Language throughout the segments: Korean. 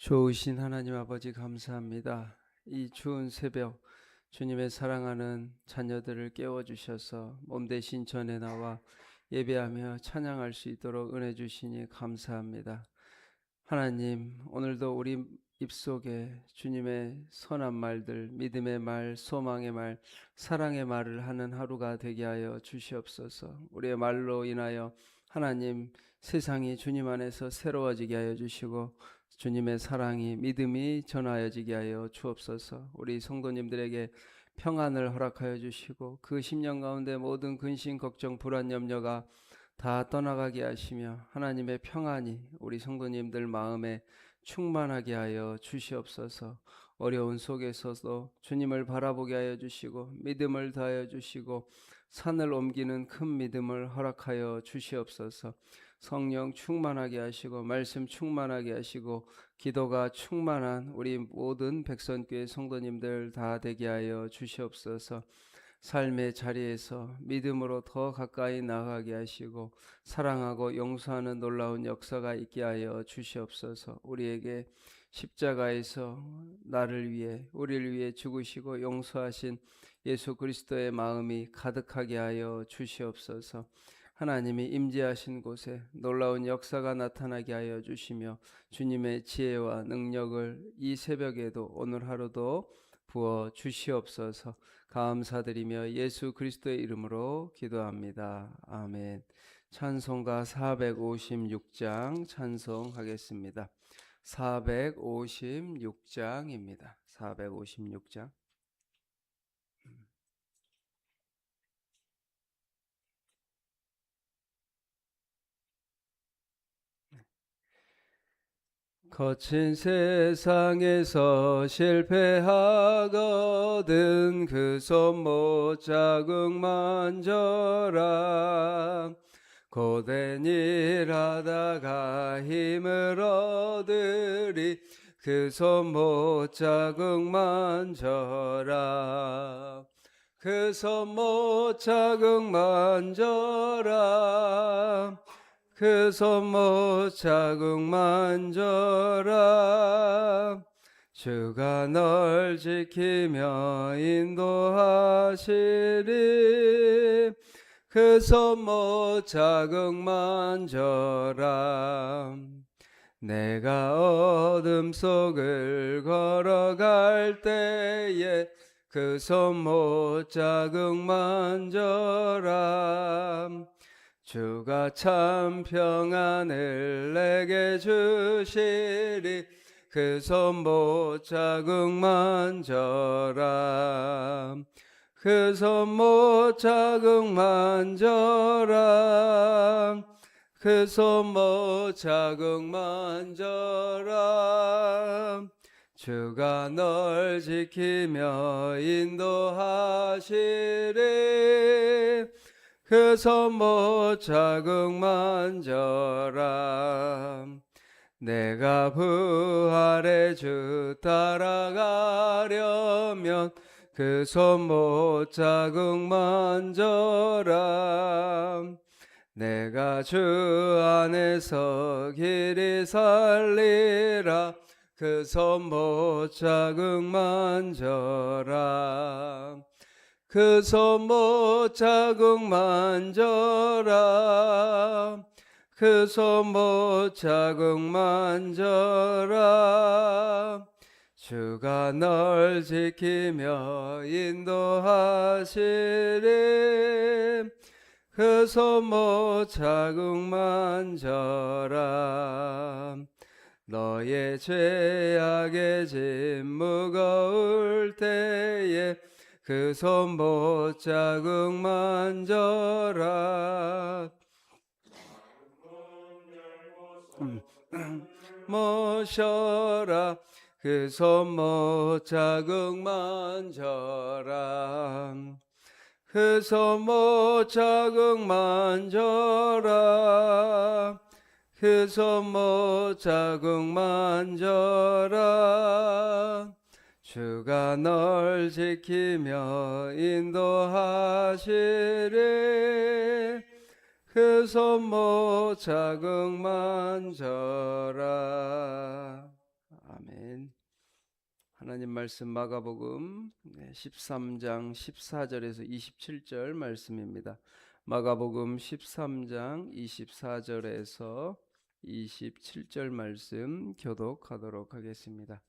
좋으신 하나님 아버지 감사합니다. 이 추운 새벽 주님의 사랑하는 자녀들을 깨워주셔서 몸대신 전에 나와 예배하며 찬양할 수 있도록 은혜 주시니 감사합니다. 하나님, 오늘도 우리 입속에 주님의 선한 말들, 믿음의 말, 소망의 말, 사랑의 말을 하는 하루가 되게 하여 주시옵소서. 우리의 말로 인하여 하나님, 세상이 주님 안에서 새로워지게 하여 주시고 주님의 사랑이, 믿음이 전하여지게 하여 주옵소서. 우리 성도님들에게 평안을 허락하여 주시고 그 10년 가운데 모든 근심, 걱정, 불안, 염려가 다 떠나가게 하시며 하나님의 평안이 우리 성도님들 마음에 충만하게 하여 주시옵소서. 어려운 속에서도 주님을 바라보게 하여 주시고 믿음을 다하여 주시고 산을 옮기는 큰 믿음을 허락하여 주시옵소서. 성령 충만하게 하시고 말씀 충만하게 하시고 기도가 충만한 우리 모든 백선교회 성도님들 다 되게 하여 주시옵소서. 삶의 자리에서 믿음으로 더 가까이 나가게 하시고 사랑하고 용서하는 놀라운 역사가 있게 하여 주시옵소서. 우리에게 십자가에서 나를 위해 우리를 위해 죽으시고 용서하신 예수 그리스도의 마음이 가득하게 하여 주시옵소서. 하나님이 임재하신 곳에 놀라운 역사가 나타나게 하여 주시며 주님의 지혜와 능력을 이 새벽에도 오늘 하루도 부어 주시옵소서. 감사드리며 예수 그리스도의 이름으로 기도합니다. 아멘. 찬송가 456장 찬송하겠습니다. 456장입니다. 456장. 거친 세상에서 실패하거든 그 손 못 자국 만져라. 고된 일 하다가 힘을 얻으리 그 손 못 자국 만져라. 그 손 못 자국 만져라. 그 손 못 자국 만져라. 주가 널 지키며 인도하시리. 그 손 못 자국 만져라. 내가 어둠 속을 걸어갈 때에 그 손 못 자국 만져라. 주가 참 평안을 내게 주시리. 그 손 못 자국 만져라. 그 손 못 자국 만져라. 그 손 못 자국 만져라. 주가 널 지키며 인도하시리. 그 손 못 자국 만져라. 내가 부활의 주 따라가려면 그 손 못 자국 만져라. 내가 주 안에서 길이 살리라. 그 손 못 자국 만져라. 그 손 못 자국 만져라. 그 손 못 자국 만져라. 주가 널 지키며 인도하시리. 그 손 못 자국 만져라. 너의 죄악의 짐 무거울 때에 그 손 못 자국 만져라. 모셔라. 그 손 못 자국 만져라. 그 손 못 자국 만져라. 그 손 못 자국 만져라. 주가 널 지키며 인도하시리. 그 손 못 자국 만져라. 아멘. 하나님 말씀 마가복음 13장 14절에서 27절 말씀입니다. 마가복음 13장 24절에서 27절 말씀 교독하도록 하겠습니다.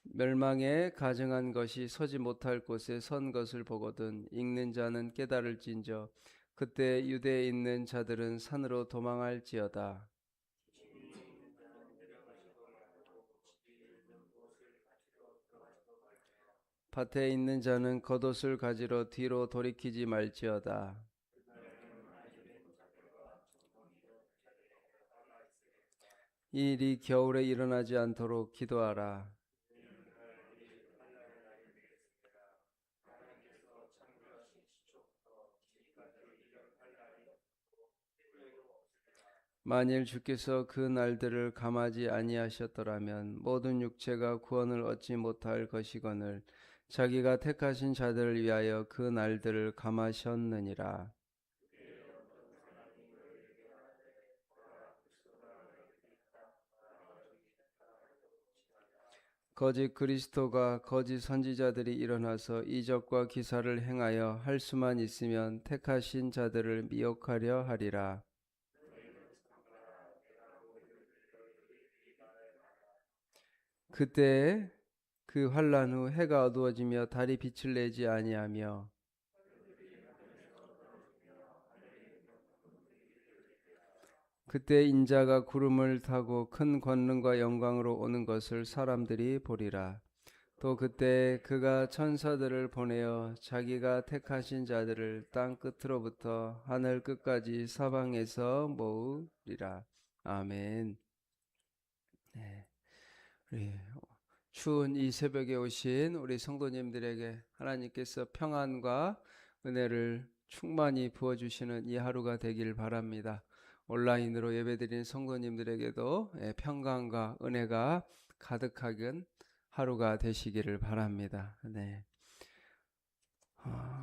멸망에 가증한 것이 서지 못할 곳에 선 것을 보거든 읽는 자는 깨달을진저 그때 유대에 있는 자들은 산으로 도망할지어다. 밭에 있는 자는 겉옷을 가지러 뒤로 돌이키지 말지어다. 이 일이 겨울에 일어나지 않도록 기도하라. 만일 주께서 그 날들을 감하지 아니하셨더라면 모든 육체가 구원을 얻지 못할 것이거늘 자기가 택하신 자들을 위하여 그 날들을 감하셨느니라. 거짓 그리스도가 거짓 선지자들이 일어나서 이적과 기사를 행하여 할 수만 있으면 택하신 자들을 미혹하려 하리라. 그때 그 환난 후 해가 어두워지며 달이 빛을 내지 아니하며 그때 인자가 구름을 타고 큰 권능과 영광으로 오는 것을 사람들이 보리라. 또 그때 그가 천사들을 보내어 자기가 택하신 자들을 땅 끝으로부터 하늘 끝까지 사방에서 모으리라. 아멘. 네. 우리 추운 이 새벽에 오신 우리 성도님들에게 하나님께서 평안과 은혜를 충만히 부어주시는 이 하루가 되길 바랍니다. 온라인으로 예배드리는 성도님들에게도 평강과 은혜가 가득하긴 하루가 되시기를 바랍니다. 네.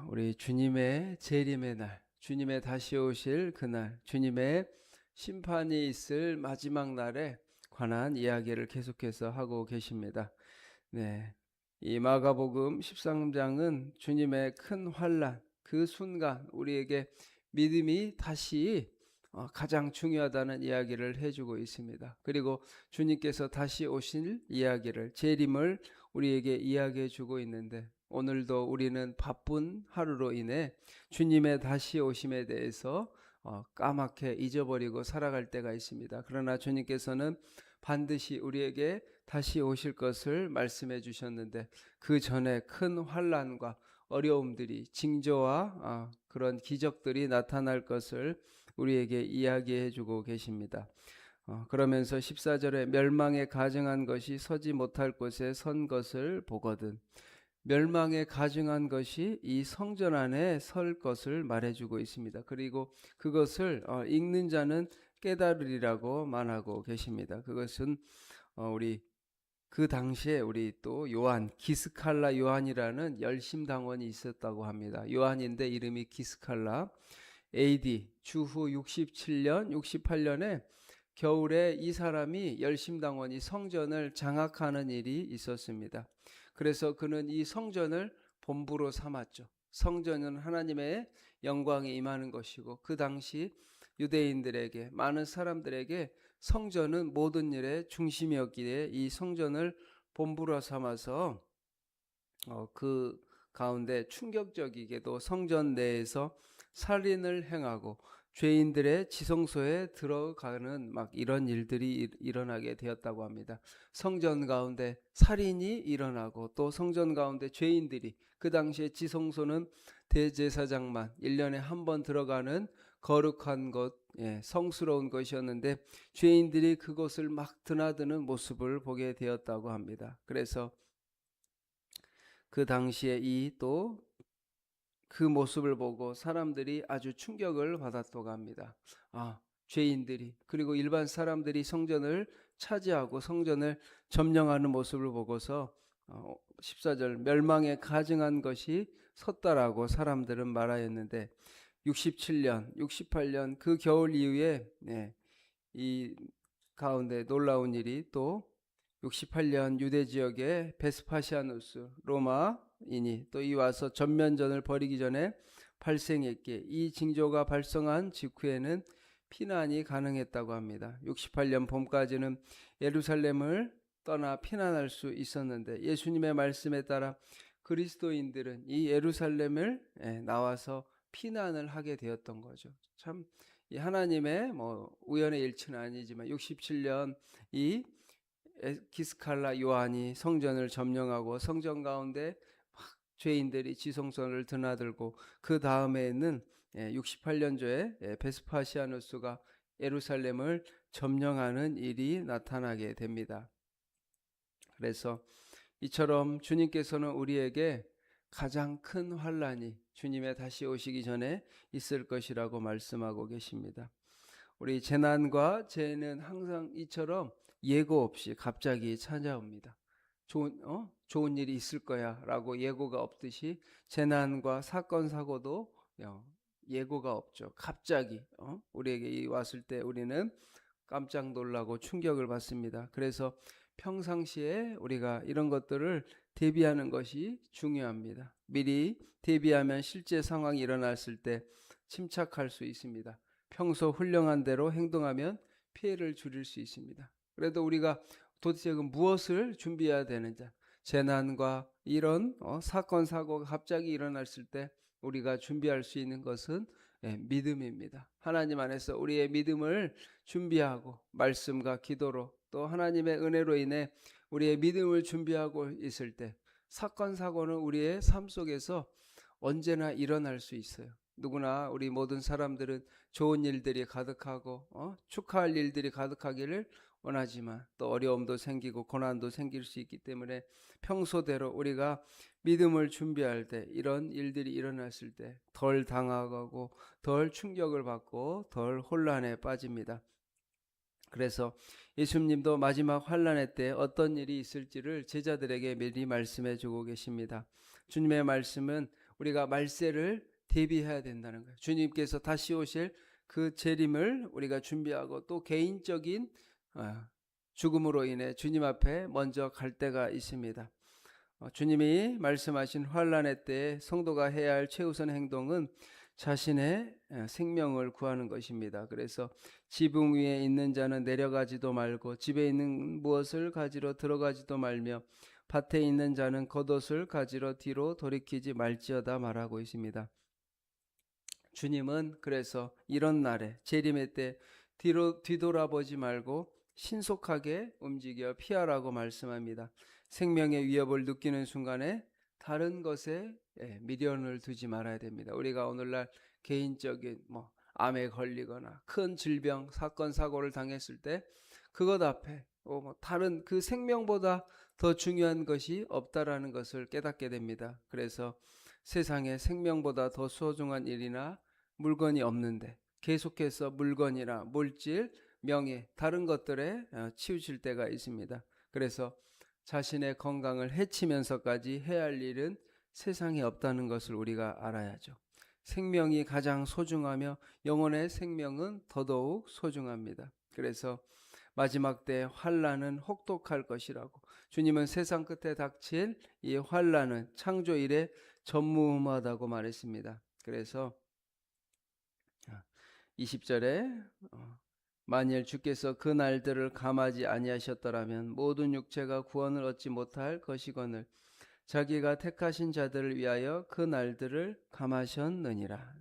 우리 주님의 재림의 날, 주님의 다시 오실 그날, 주님의 심판이 있을 마지막 날에 관한 이야기를 계속해서 하고 계십니다. 네. 이 마가복음 13장은 주님의 큰 환난, 그 순간 우리에게 믿음이 다시 가장 중요하다는 이야기를 해주고 있습니다. 그리고 주님께서 다시 오실 이야기를, 재림을 우리에게 이야기해 주고 있는데 오늘도 우리는 바쁜 하루로 인해 주님의 다시 오심에 대해서 까맣게 잊어버리고 살아갈 때가 있습니다. 그러나 주님께서는 반드시 우리에게 다시 오실 것을 말씀해 주셨는데 그 전에 큰 환난과 어려움들이 징조와 그런 기적들이 나타날 것을 우리에게 이야기해 주고 계십니다. 그러면서 14절에 멸망에 가증한 것이 서지 못할 곳에 선 것을 보거든. 멸망에 가증한 것이 이 성전 안에 설 것을 말해주고 있습니다. 그리고 그것을 읽는 자는 깨달으리라고 말하고 계십니다. 그것은 우리 그 당시에 우리 또 요한, 기스칼라 요한이라는 열심당원이 있었다고 합니다. 요한인데 이름이 기스칼라. AD 주후 67년, 68년에 겨울에 이 사람이 열심당원이 성전을 장악하는 일이 있었습니다. 그래서 그는 이 성전을 본부로 삼았죠. 성전은 하나님의 영광이 임하는 것이고 그 당시 유대인들에게, 많은 사람들에게 성전은 모든 일의 중심이었기에 이 성전을 본부로 삼아서 그 가운데 충격적이게도 성전 내에서 살인을 행하고 죄인들의 지성소에 들어가는 막 이런 일들이 일어나게 되었다고 합니다. 성전 가운데 살인이 일어나고 또 성전 가운데 죄인들이, 그 당시에 지성소는 대제사장만 1년에 한 번 들어가는 거룩한 것, 성스러운 것이었는데 죄인들이 그곳을 막 드나드는 모습을 보게 되었다고 합니다. 그래서 그 당시에 이 또 그 모습을 보고 사람들이 아주 충격을 받았다고 합니다. 죄인들이, 그리고 일반 사람들이 성전을 차지하고 성전을 점령하는 모습을 보고서 14절 멸망에 가증한 것이 섰다라고 사람들은 말하였는데 67년, 68년 그 겨울 이후에 이 가운데 놀라운 일이 또 68년 유대 지역의 베스파시아누스 로마인이 또 이 와서 전면전을 벌이기 전에 발생했기에 이 징조가 발생한 직후에는 피난이 가능했다고 합니다. 68년 봄까지는 예루살렘을 떠나 피난할 수 있었는데 예수님의 말씀에 따라 그리스도인들은 이 예루살렘을 나와서 피난을 하게 되었던 거죠. 참 이 하나님의 뭐 우연의 일치는 아니지만 67년 이 기스칼라 요한이 성전을 점령하고 성전 가운데 막 죄인들이 지성소를 드나들고 그 다음에는 68년조에 베스파시아누스가 예루살렘을 점령하는 일이 나타나게 됩니다. 그래서 이처럼 주님께서는 우리에게 가장 큰 환난이 주님의 다시 오시기 전에 있을 것이라고 말씀하고 계십니다. 우리 재난과 재해는 항상 이처럼 예고 없이 갑자기 찾아옵니다. 좋은 일이 있을 거야 라고 예고가 없듯이 재난과 사건 사고도 예고가 없죠. 갑자기 우리에게 왔을 때 우리는 깜짝 놀라고 충격을 받습니다. 그래서 평상시에 우리가 이런 것들을 대비하는 것이 중요합니다. 미리 대비하면 실제 상황이 일어났을 때 침착할 수 있습니다. 평소 훌륭한 대로 행동하면 피해를 줄일 수 있습니다. 그래도 우리가 도대체 무엇을 준비해야 되는지, 재난과 이런 사건 사고가 갑자기 일어났을 때 우리가 준비할 수 있는 것은 믿음입니다. 하나님 안에서 우리의 믿음을 준비하고 말씀과 기도로 또 하나님의 은혜로 인해 우리의 믿음을 준비하고 있을 때 사건 사고는 우리의 삶 속에서 언제나 일어날 수 있어요. 누구나 우리 모든 사람들은 좋은 일들이 가득하고 축하할 일들이 가득하기를 원하지만 또 어려움도 생기고 고난도 생길 수 있기 때문에 평소대로 우리가 믿음을 준비할 때 이런 일들이 일어났을 때 덜 당하고 덜 충격을 받고 덜 혼란에 빠집니다. 그래서 예수님도 마지막 환난의 때 어떤 일이 있을지를 제자들에게 미리 말씀해 주고 계십니다. 주님의 말씀은 우리가 말세를 대비해야 된다는 거예요. 주님께서 다시 오실 그 재림을 우리가 준비하고 또 개인적인 죽음으로 인해 주님 앞에 먼저 갈 때가 있습니다. 주님이 말씀하신 환난의 때에 성도가 해야 할 최우선 행동은 자신의 생명을 구하는 것입니다. 그래서 지붕 위에 있는 자는 내려가지도 말고 집에 있는 무엇을 가지러 들어가지도 말며 밭에 있는 자는 겉옷을 가지러 뒤로 돌이키지 말지어다 말하고 있습니다. 주님은 그래서 이런 날에 재림의 때 뒤돌아보지 말고 신속하게 움직여 피하라고 말씀합니다. 생명의 위협을 느끼는 순간에 다른 것에 미련을 두지 말아야 됩니다. 우리가 오늘날 개인적인 암에 걸리거나 큰 질병, 사건, 사고를 당했을 때 그것 앞에 다른 그 생명보다 더 중요한 것이 없다라는 것을 깨닫게 됩니다. 그래서 세상에 생명보다 더 소중한 일이나 물건이 없는데 계속해서 물건이나 물질, 명예, 다른 것들에 치우칠 때가 있습니다. 그래서 자신의 건강을 해치면서까지 해야 할 일은 세상에 없다는 것을 우리가 알아야죠. 생명이 가장 소중하며 영혼의 생명은 더더욱 소중합니다. 그래서 마지막 때 환난은 혹독할 것이라고, 주님은 세상 끝에 닥칠 이 환난은 창조 이래 전무후무하다고 말했습니다. 그래서 20절에 만일 주께서 그 날들을 감하지 아니하셨더라면 모든 육체가 구원을 얻지 못할 것이거늘 자기가 택하신 자들을 위하여 그 날들을 감하셨느니라.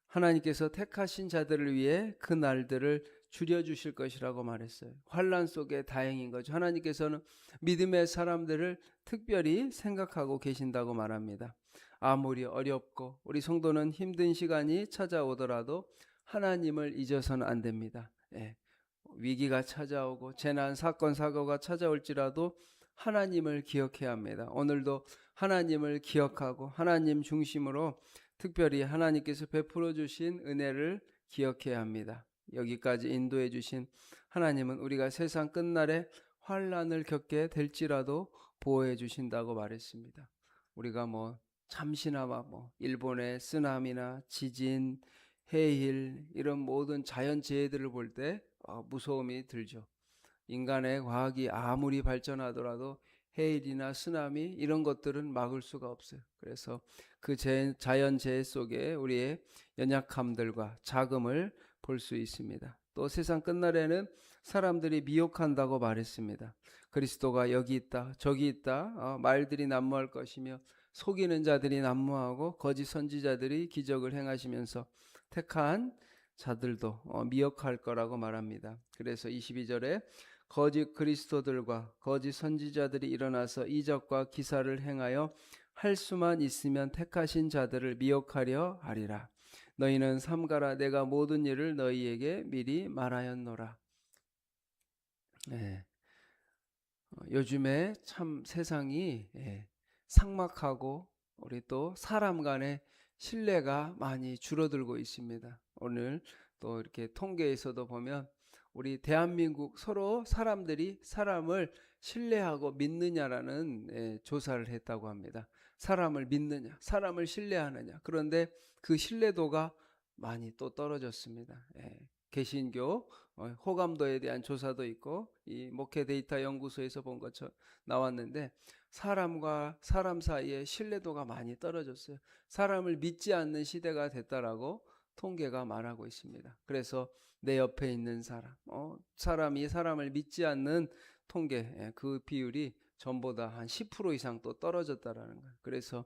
하나님께서 택하신 자들을 위해 그 날들을 줄여주실 것이라고 말했어요. 환난 속에 다행인 거죠. 하나님께서는 믿음의 사람들을 특별히 생각하고 계신다고 말합니다. 아무리 어렵고 우리 성도는 힘든 시간이 찾아오더라도 하나님을 잊어서는 안 됩니다. 위기가 찾아오고 재난, 사건, 사고가 찾아올지라도 하나님을 기억해야 합니다. 오늘도 하나님을 기억하고 하나님 중심으로 특별히 하나님께서 베풀어 주신 은혜를 기억해야 합니다. 여기까지 인도해 주신 하나님은 우리가 세상 끝날에 환난을 겪게 될지라도 보호해 주신다고 말했습니다. 우리가 잠시나마 일본의 쓰나미나 지진, 해일 이런 모든 자연재해들을 볼 때 무서움이 들죠. 인간의 과학이 아무리 발전하더라도 해일이나 쓰나미 이런 것들은 막을 수가 없어요. 그래서 그 자연재해 속에 우리의 연약함들과 자금을 볼 수 있습니다. 또 세상 끝날에는 사람들이 미혹한다고 말했습니다. 그리스도가 여기 있다 저기 있다 말들이 난무할 것이며 속이는 자들이 난무하고 거짓 선지자들이 기적을 행하시면서 택한 자들도 미혹할 거라고 말합니다. 그래서 22절에 거짓 그리스도들과 거짓 선지자들이 일어나서 이적과 기사를 행하여 할 수만 있으면 택하신 자들을 미혹하려 하리라. 너희는 삼가라. 내가 모든 일을 너희에게 미리 말하였노라. 네. 요즘에 참 세상이 삭막하고 우리 또 사람 간의 신뢰가 많이 줄어들고 있습니다. 오늘 또 이렇게 통계에서도 보면 우리 대한민국 서로 사람들이 사람을 신뢰하고 믿느냐라는 조사를 했다고 합니다. 사람을 믿느냐, 사람을 신뢰하느냐. 그런데 그 신뢰도가 많이 또 떨어졌습니다. 개신교 호감도에 대한 조사도 있고 이 목회 데이터 연구소에서 본 것처럼 나왔는데 사람과 사람 사이의 신뢰도가 많이 떨어졌어요. 사람을 믿지 않는 시대가 됐다라고 통계가 말하고 있습니다. 그래서 내 옆에 있는 사람이 사람을 믿지 않는 통계 그 비율이 전보다 한 10% 이상 또 떨어졌다라는 거예요. 그래서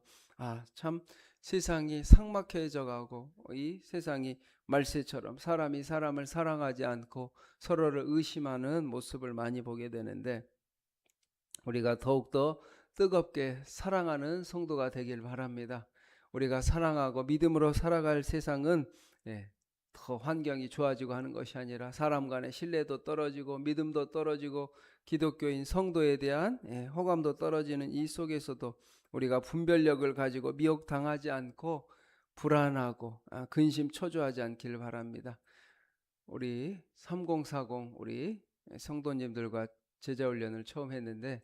참 세상이 삭막해져 가고 이 세상이 말세처럼 사람이 사람을 사랑하지 않고 서로를 의심하는 모습을 많이 보게 되는데 우리가 더욱더 뜨겁게 사랑하는 성도가 되길 바랍니다. 우리가 사랑하고 믿음으로 살아갈 세상은 더 환경이 좋아지고 하는 것이 아니라 사람 간의 신뢰도 떨어지고 믿음도 떨어지고 기독교인 성도에 대한 호감도 떨어지는 이 속에서도 우리가 분별력을 가지고 미혹당하지 않고 불안하고 근심 초조하지 않길 바랍니다. 우리 3040 우리 성도님들과 제자훈련을 처음 했는데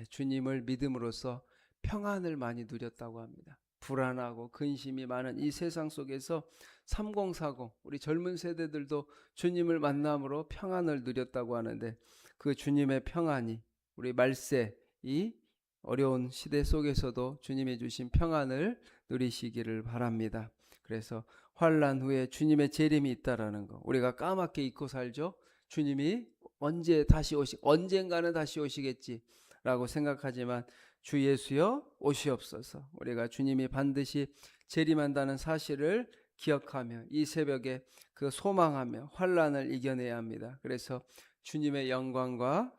주님을 믿음으로써 평안을 많이 누렸다고 합니다. 불안하고 근심이 많은 이 세상 속에서 3040 우리 젊은 세대들도 주님을 만남으로 평안을 누렸다고 하는데 그 주님의 평안이 우리 말세 이 어려운 시대 속에서도 주님이 주신 평안을 누리시기를 바랍니다. 그래서 환난 후에 주님의 재림이 있다라는 거 우리가 까맣게 잊고 살죠. 주님이 언젠가는 다시 오시겠지라고 생각하지만 주 예수여 오시옵소서. 우리가 주님이 반드시 재림한다는 사실을 기억하며 이 새벽에 그 소망하며 환난을 이겨내야 합니다. 그래서 주님의 영광과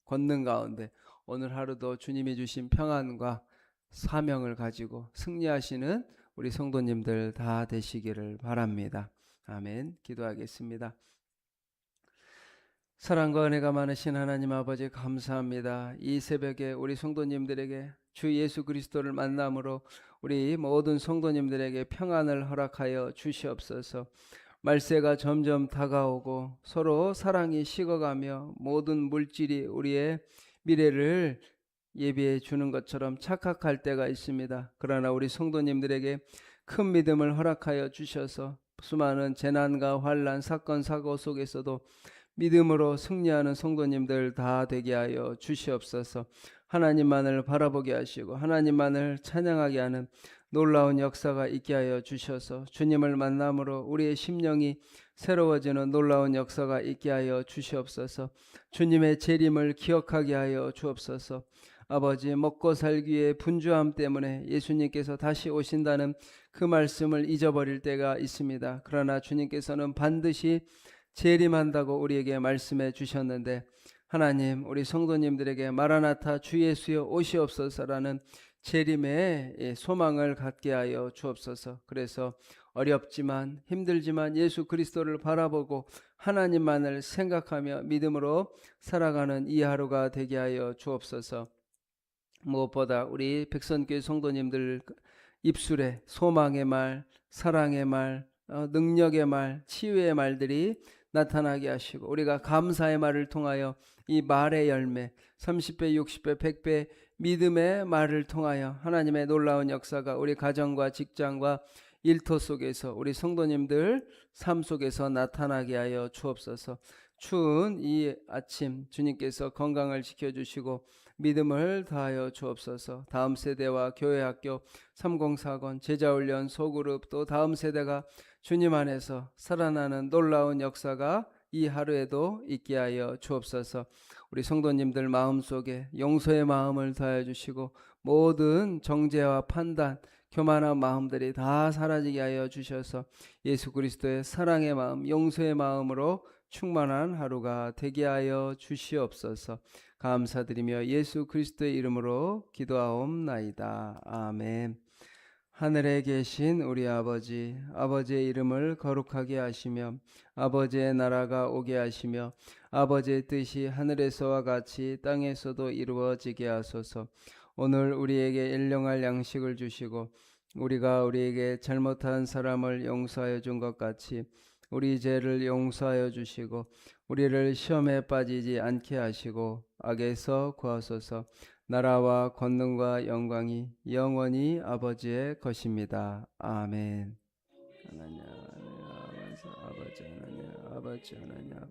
권능 가운데 오늘 하루도 주님이 주신 평안과 사명을 가지고 승리하시는 우리 성도님들 다 되시기를 바랍니다. 아멘. 기도하겠습니다. 사랑과 은혜가 많으신 하나님 아버지 감사합니다. 이 새벽에 우리 성도님들에게 주 예수 그리스도를 만남으로 우리 모든 성도님들에게 평안을 허락하여 주시옵소서. 말세가 점점 다가오고 서로 사랑이 식어가며 모든 물질이 우리의 미래를 예비해 주는 것처럼 착각할 때가 있습니다. 그러나 우리 성도님들에게 큰 믿음을 허락하여 주셔서 수많은 재난과 환난, 사건, 사고 속에서도 믿음으로 승리하는 성도님들 다 되게 하여 주시옵소서. 하나님만을 바라보게 하시고 하나님만을 찬양하게 하는 놀라운 역사가 있게 하여 주셔서 주님을 만남으로 우리의 심령이 새로워지는 놀라운 역사가 있게 하여 주시옵소서. 주님의 재림을 기억하게 하여 주옵소서. 아버지, 먹고 살기의 분주함 때문에 예수님께서 다시 오신다는 그 말씀을 잊어버릴 때가 있습니다. 그러나 주님께서는 반드시 재림한다고 우리에게 말씀해 주셨는데 하나님, 우리 성도님들에게 마라나타 주 예수여 오시옵소서라는 재림의 소망을 갖게 하여 주옵소서. 그래서 어렵지만 힘들지만 예수 그리스도를 바라보고 하나님만을 생각하며 믿음으로 살아가는 이 하루가 되게 하여 주옵소서. 무엇보다 우리 백선교회 성도님들 입술에 소망의 말, 사랑의 말, 능력의 말, 치유의 말들이 나타나게 하시고 우리가 감사의 말을 통하여 이 말의 열매 30배, 60배, 100배 믿음의 말을 통하여 하나님의 놀라운 역사가 우리 가정과 직장과 일터 속에서 우리 성도님들 삶 속에서 나타나게 하여 주옵소서. 추운 이 아침 주님께서 건강을 지켜주시고 믿음을 다하여 주옵소서. 다음 세대와 교회학교 3040 제자훈련 소그룹 또 다음 세대가 주님 안에서 살아나는 놀라운 역사가 이 하루에도 있게 하여 주옵소서. 우리 성도님들 마음속에 용서의 마음을 다해 주시고 모든 정죄와 판단 교만한 마음들이 다 사라지게 하여 주셔서 예수 그리스도의 사랑의 마음 용서의 마음으로 충만한 하루가 되게 하여 주시옵소서. 감사드리며 예수 그리스도의 이름으로 기도하옵나이다. 아멘. 하늘에 계신 우리 아버지, 아버지의 이름을 거룩하게 하시며 아버지의 나라가 오게 하시며 아버지의 뜻이 하늘에서와 같이 땅에서도 이루어지게 하소서. 오늘 우리에게 일용할 양식을 주시고 우리가 우리에게 잘못한 사람을 용서하여 준 것 같이 우리 죄를 용서하여 주시고 우리를 시험에 빠지지 않게 하시고 악에서 구하소서. 나라와 권능과 영광이 영원히 아버지의 것입니다. 아멘. 하나님 아버지 하나님 아버지 하나님 아버지